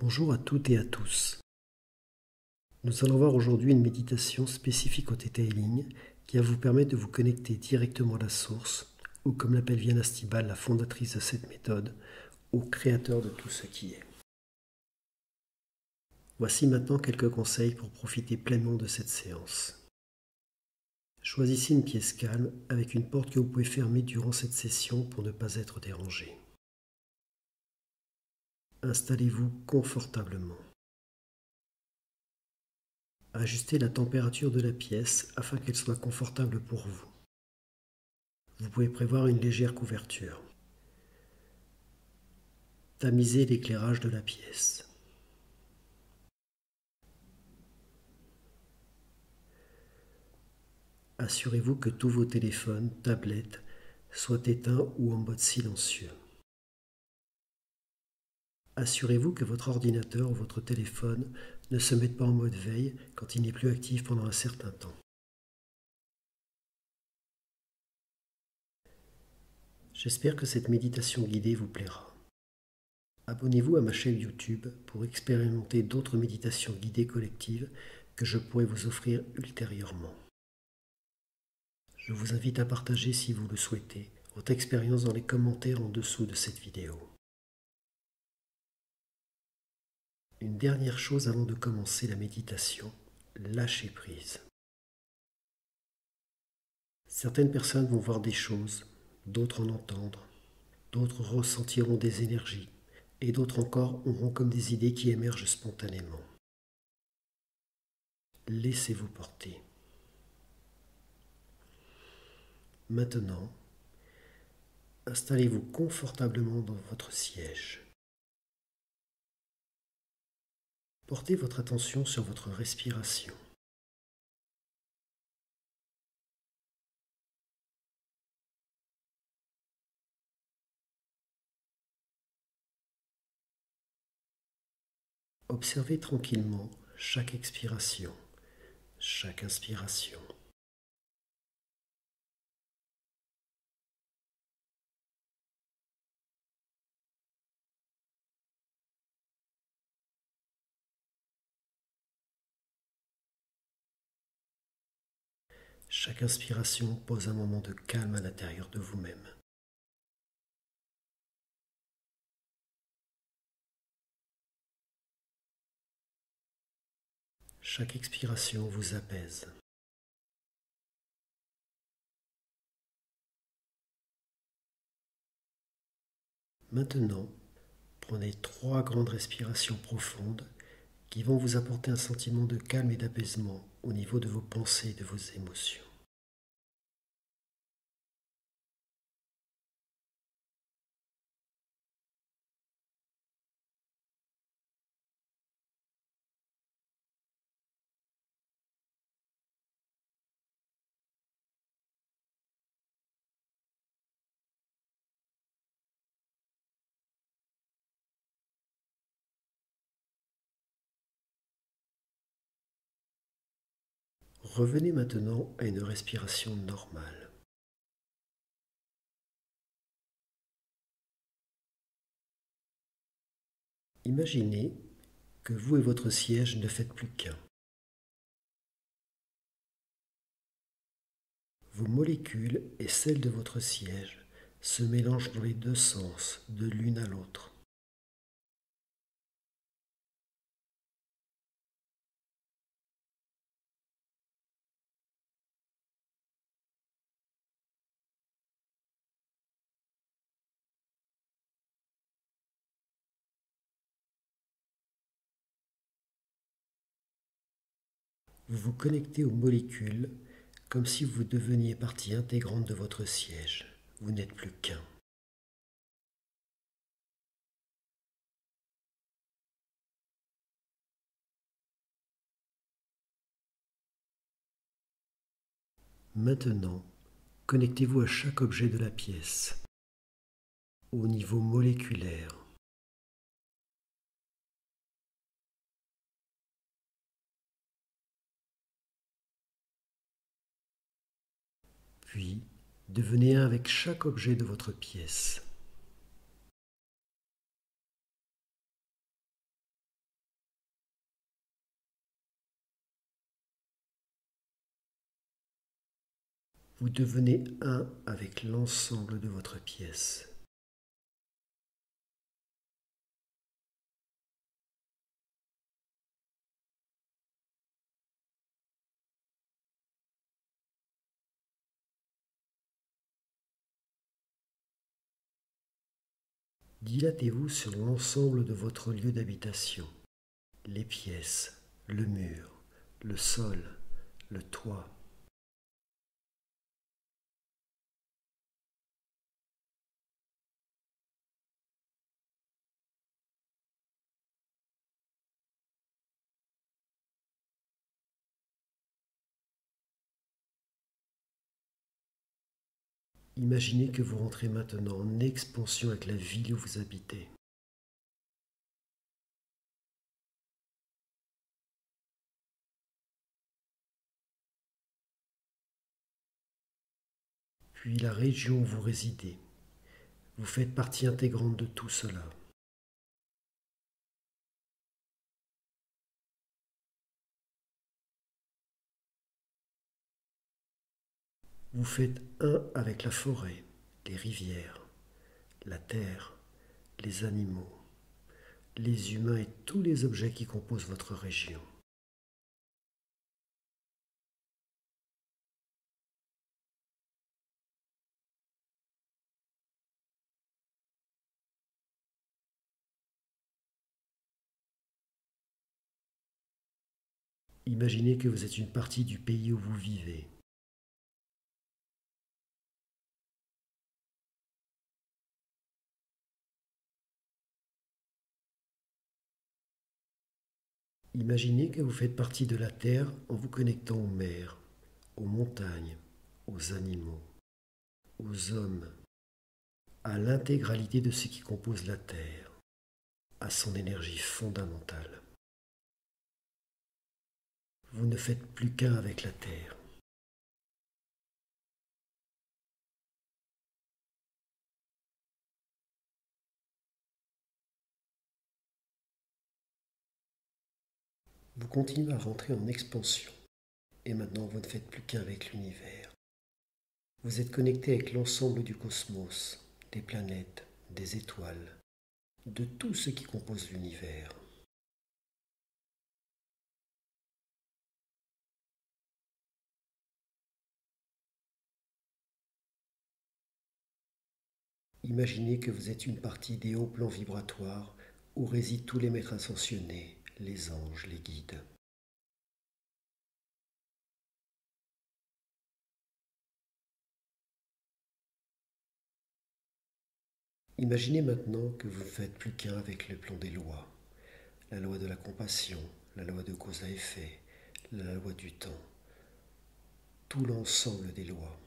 Bonjour à toutes et à tous. Nous allons voir aujourd'hui une méditation spécifique au Theta Healing qui va vous permettre de vous connecter directement à la source, ou comme l'appelle Viana Stibal, la fondatrice de cette méthode, au créateur de tout ce qui est. Voici maintenant quelques conseils pour profiter pleinement de cette séance. Choisissez une pièce calme avec une porte que vous pouvez fermer durant cette session pour ne pas être dérangé. Installez-vous confortablement. Ajustez la température de la pièce afin qu'elle soit confortable pour vous. Vous pouvez prévoir une légère couverture. Tamisez l'éclairage de la pièce. Assurez-vous que tous vos téléphones, tablettes soient éteints ou en mode silencieux. Assurez-vous que votre ordinateur ou votre téléphone ne se mette pas en mode veille quand il n'est plus actif pendant un certain temps. J'espère que cette méditation guidée vous plaira. Abonnez-vous à ma chaîne YouTube pour expérimenter d'autres méditations guidées collectives que je pourrai vous offrir ultérieurement. Je vous invite à partager, si vous le souhaitez, votre expérience dans les commentaires en dessous de cette vidéo. Une dernière chose avant de commencer la méditation, lâchez prise. Certaines personnes vont voir des choses, d'autres en entendre, d'autres ressentiront des énergies, et d'autres encore auront comme des idées qui émergent spontanément. Laissez-vous porter. Maintenant, installez-vous confortablement dans votre siège. Portez votre attention sur votre respiration. Observez tranquillement chaque expiration, chaque inspiration. Chaque inspiration pose un moment de calme à l'intérieur de vous-même. Chaque expiration vous apaise. Maintenant, prenez 3 grandes respirations profondes qui vont vous apporter un sentiment de calme et d'apaisement au niveau de vos pensées et de vos émotions. Revenez maintenant à une respiration normale. Imaginez que vous et votre siège ne faites plus qu'un. Vos molécules et celles de votre siège se mélangent dans les deux sens, de l'une à l'autre. Vous vous connectez aux molécules comme si vous deveniez partie intégrante de votre siège. Vous n'êtes plus qu'un. Maintenant, connectez-vous à chaque objet de la pièce, au niveau moléculaire. Puis, devenez un avec chaque objet de votre pièce. Vous devenez un avec l'ensemble de votre pièce. Dilatez-vous sur l'ensemble de votre lieu d'habitation, les pièces, le mur, le sol, le toit. Imaginez que vous rentrez maintenant en expansion avec la ville où vous habitez. Puis la région où vous résidez. Vous faites partie intégrante de tout cela. Vous faites un avec la forêt, les rivières, la terre, les animaux, les humains et tous les objets qui composent votre région. Imaginez que vous êtes une partie du pays où vous vivez. Imaginez que vous faites partie de la Terre en vous connectant aux mers, aux montagnes, aux animaux, aux hommes, à l'intégralité de ce qui compose la Terre, à son énergie fondamentale. Vous ne faites plus qu'un avec la Terre. Vous continuez à rentrer en expansion et maintenant vous ne faites plus qu'un avec l'univers. Vous êtes connecté avec l'ensemble du cosmos, des planètes, des étoiles, de tout ce qui compose l'univers. Imaginez que vous êtes une partie des hauts plans vibratoires où résident tous les maîtres ascensionnés, les anges, les guides. Imaginez maintenant que vous ne faites plus qu'un avec le plan des lois, la loi de la compassion, la loi de cause à effet, la loi du temps, tout l'ensemble des lois.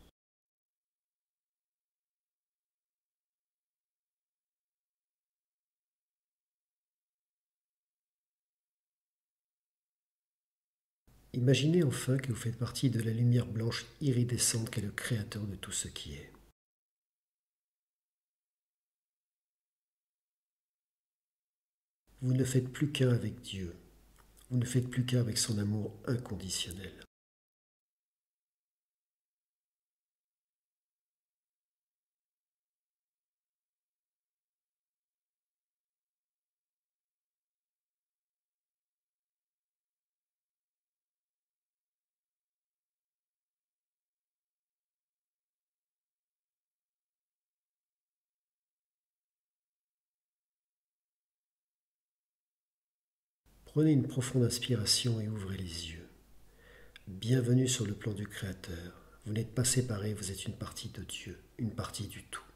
Imaginez enfin que vous faites partie de la lumière blanche iridescente qu'est le créateur de tout ce qui est. Vous ne faites plus qu'un avec Dieu, vous ne faites plus qu'un avec son amour inconditionnel. Prenez une profonde inspiration et ouvrez les yeux. Bienvenue sur le plan du Créateur. Vous n'êtes pas séparés, vous êtes une partie de Dieu, une partie du tout.